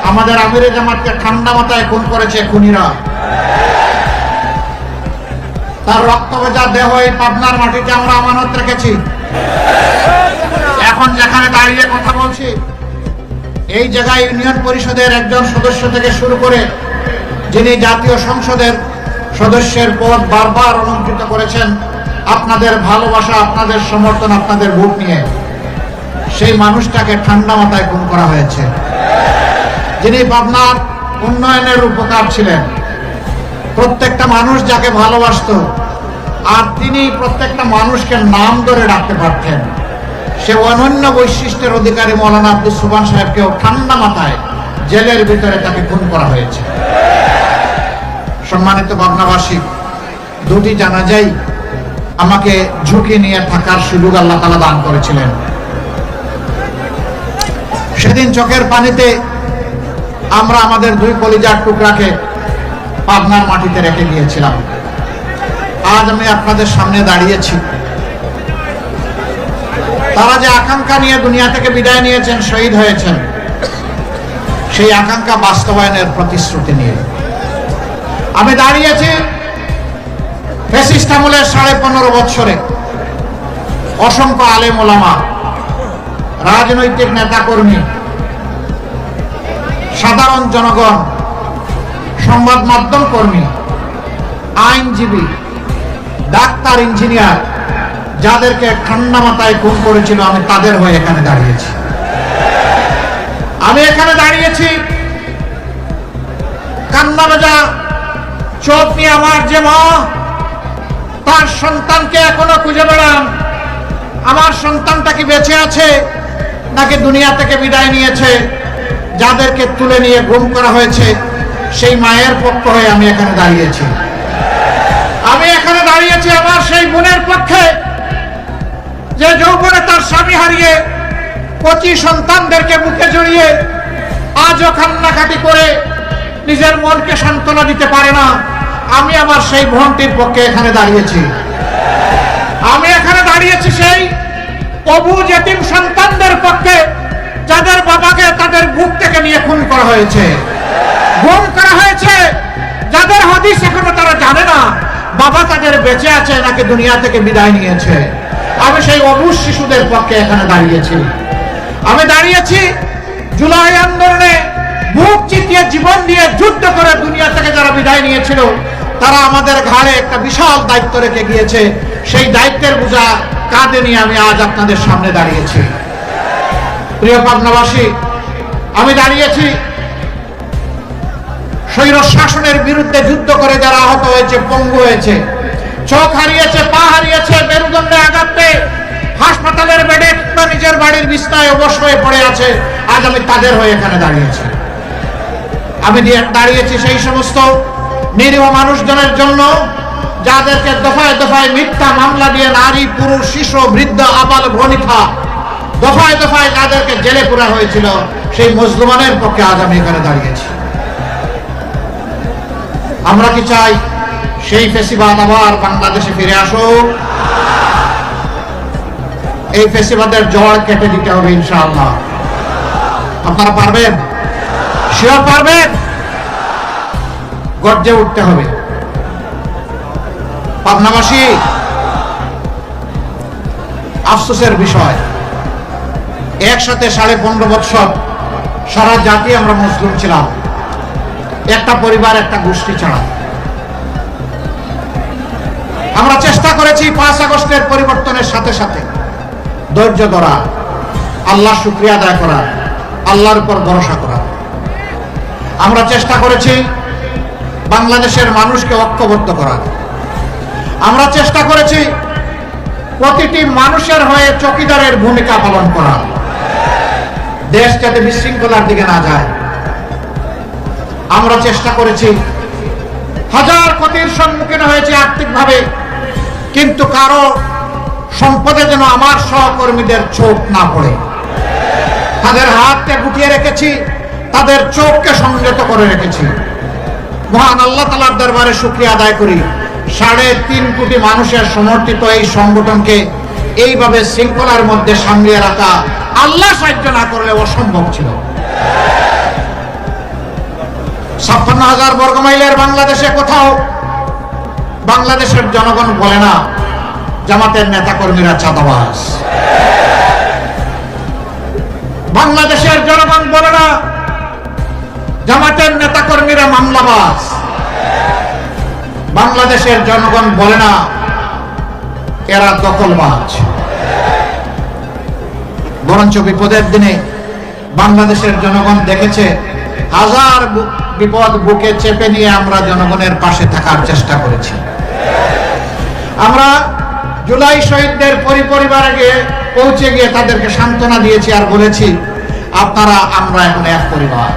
আমাদের আমিরে জামাতকে ঠান্ডা মাথায় খুন করেছে খুনিরা। তার রক্ত ভেজা দেহ এই পাবনার মাটিতে আমরা আমানত রেখেছি। এখন যেখানে দাঁড়িয়ে কথা বলছি, এই জায়গায় ইউনিয়ন পরিষদের একজন সদস্য থেকে শুরু করে যিনি জাতীয় সংসদের সদস্যের পদ বারবার অলঙ্কৃত করেছেন আপনাদের ভালোবাসা, আপনাদের সমর্থন, আপনাদের ভোট নিয়ে, সেই মানুষটাকে ঠান্ডা মাথায় খুন করা হয়েছে। যিনি পাবনার উন্নয়নের উপকার ছিলেন, প্রত্যেকটা মানুষ যাকে ভালোবাসত, আর তিনি প্রত্যেকটা মানুষকে নাম ধরে ডাকতে পারতেন, সে অনন্য বৈশিষ্ট্যের অধিকারী মৌলানা আব্দুস সুবহান সাহেবকেও ঠান্ডা মাথায় জেলের ভিতরে তাকে খুন করা হয়েছে। সম্মানিত পাবনাবাসী, দুটি জানাজাই আমাকে ঝুঁকি নিয়ে থাকার সুযোগ আল্লাহ তাআলা দান করেছিলেন। সেদিন চোখের পানিতে আমরা আমাদের দুই কলিজার টুকরাকে পাবনার মাটিতে রেখে গিয়েছিলাম। আজ আমি আপনাদের সামনে দাঁড়িয়েছি, তারা যে আকাঙ্ক্ষা নিয়ে দুনিয়া থেকে বিদায় নিয়েছেন, শহীদ হয়েছেন, সেই আকাঙ্ক্ষা বাস্তবায়নের প্রতিশ্রুতি নিয়ে আমি দাঁড়িয়েছি। ফ্যাসিস্ট আমলের 15.5 বছরে অসংখ্য আলেম ওলামা, রাজনৈতিক নেতাকর্মী, সাধারণ জনগণ, সংবাদ মাধ্যম কর্মী, আইনজীবী, ডাক্তার, ইঞ্জিনিয়ার, যাদেরকে ঠান্ডা মাথায় খুন করেছিল, আমি তাদের হয়ে এখানে দাঁড়িয়েছি। আমি এখানে দাঁড়িয়েছি কান্না ভেজা চোখ নিয়ে। আমার যে মা তার সন্তানকে এখনো খুঁজে বেড়ান, আমার সন্তানটা কি বেঁচে আছে নাকি দুনিয়া থেকে বিদায় নিয়েছে, যাদেরকে তুলে নিয়ে গুম করা হয়েছে, সেই মায়ের পক্ষ হয়ে আমি এখানে দাঁড়িয়েছি। আমি এখানে দাঁড়িয়েছি আমার সেই বোনের পক্ষে, যে যৌবনে তার স্বামী হারিয়ে কচি সন্তানদেরকে বুকে জড়িয়ে আজও কান্নাকাটি করে নিজের মনকে সান্ত্বনা দিতে পারে না। আমি আমার সেই বোনটির পক্ষে এখানে দাঁড়িয়েছি। আমি এখানে দাঁড়িয়েছি সেই অবুঝ এতিম সন্তানদের পক্ষে, যাদের বাবাকে তাদের বুক থেকে নিয়ে খুন করা হয়েছে, গুম করা হয়েছে, যাদের হদিস এখনো তারা জানে না বাবা তাদের বেঁচে আছে নাকি দুনিয়া থেকে বিদায় নিয়েছে। আমি সেই অবুঝ শিশুদের পক্ষে এখানে দাঁড়িয়েছি। আমি দাঁড়িয়েছি জুলাই আন্দোলনে বুক চিতিয়ে জীবন দিয়ে যুদ্ধ করে দুনিয়া থেকে যারা বিদায় নিয়েছিল, তারা আমাদের ঘাড়ে একটা বিশাল দায়িত্ব রেখে গিয়েছে। সেই দায়িত্বের বোঝা কাঁধে নিয়ে আমি আজ আপনাদের সামনে দাঁড়িয়েছি। প্রিয় পাবনাবাসী, আমি দাঁড়িয়েছি স্বৈর শাসনের বিরুদ্ধে যুদ্ধ করে যারা আহত হয়েছে, পঙ্গু হয়েছে, চোখ হারিয়েছে, পা হারিয়েছে, মেরুদণ্ডে আঘাত পেয়ে হাসপাতালের বেডে কিংবা নিজের বাড়ির বিছানায় অবশ হয়ে পড়ে আছে, আজ আমি তাদের হয়ে এখানে দাঁড়িয়েছি। আমি দাঁড়িয়েছি সেই সমস্ত নিরীহ মানুষজনের জন্য, যাদেরকে দফায় দফায় মিথ্যা মামলা দিয়ে নারী, পুরুষ, শিশু, বৃদ্ধ, আবাল, বনিতা দফায় দফায় যাদেরকে জেলে পুরা হয়েছিল, সেই মজলুমানের পক্ষে আজ আমি এখানে দাঁড়িয়েছি। আমরা কি চাই সেই ফ্যাসিবাদ আবার বাংলাদেশে ফিরে আসুক? এই ফ্যাসিবাদের জড় কেটে দিতে হবে ইনশাআল্লাহ। আপনারা পারবেন? শিওর পারবেন? গর্জে উঠতে হবে। পাবনাবাসী, আফসোসের বিষয়, একসাথে 15.5 বছর সারা জাতি আমরা মুসলিম ছিলাম, একটা পরিবার, একটা গোষ্ঠী ছাড়া। আমরা চেষ্টা করেছি 5 আগস্টের পরিবর্তনের সাথে সাথে ধৈর্য ধরা, আল্লাহ শুকরিয়া আদায় করা, আল্লাহর উপর ভরসা করা। আমরা চেষ্টা করেছি বাংলাদেশের মানুষকে ঐক্যবদ্ধ করা। আমরা চেষ্টা করেছি প্রতিটি মানুষের হয়ে চৌকিদারের ভূমিকা পালন করা, দেশ যাতে বিশৃঙ্খলার দিকে না যায়। আমরা চেষ্টা করেছি, হাজার ক্ষতির সম্মুখীন হয়েছে আর্থিকভাবে, কিন্তু কারো সম্পদে যেন আমার সহকর্মীদের চোখ না পড়ে। তাদের হাতকে গুটিয়ে রেখেছি, তাদের চোখকে সংযত করে রেখেছি। মহান আল্লাহ তাআলার দরবারে শুকরিয়া আদায় করি, 3.5 কোটি মানুষের সমর্থিত এই সংগঠনকে এইভাবে শৃঙ্খলার মধ্যে সামলিয়ে রাখা আল্লাহ সাহায্য না করলে অসম্ভব ছিল। 55,000 বর্গমাইলের বাংলাদেশে কোথাও বাংলাদেশের জনগণ বলে না জামাতের নেতাকর্মীরা চাঁদাবাজ। বাংলাদেশের জনগণ বলে না জামাতের নেতাকর্মীরা মামলাবাজ। বাংলাদেশের জনগণ বলে না এরা দখলবাজ। বরঞ্চ বিপদের দিনে বাংলাদেশের জনগণ দেখেছে হাজার বিপদ বুকে চেপে নিয়ে আমরা জনগণের পাশে থাকার চেষ্টা করেছি। আমরা জুলাই শহীদদের পরিবারে গিয়ে পৌঁছে গিয়ে তাদেরকে সান্ত্বনা দিয়েছি আর বলেছি আপনারা আমরা এখন এক পরিবার।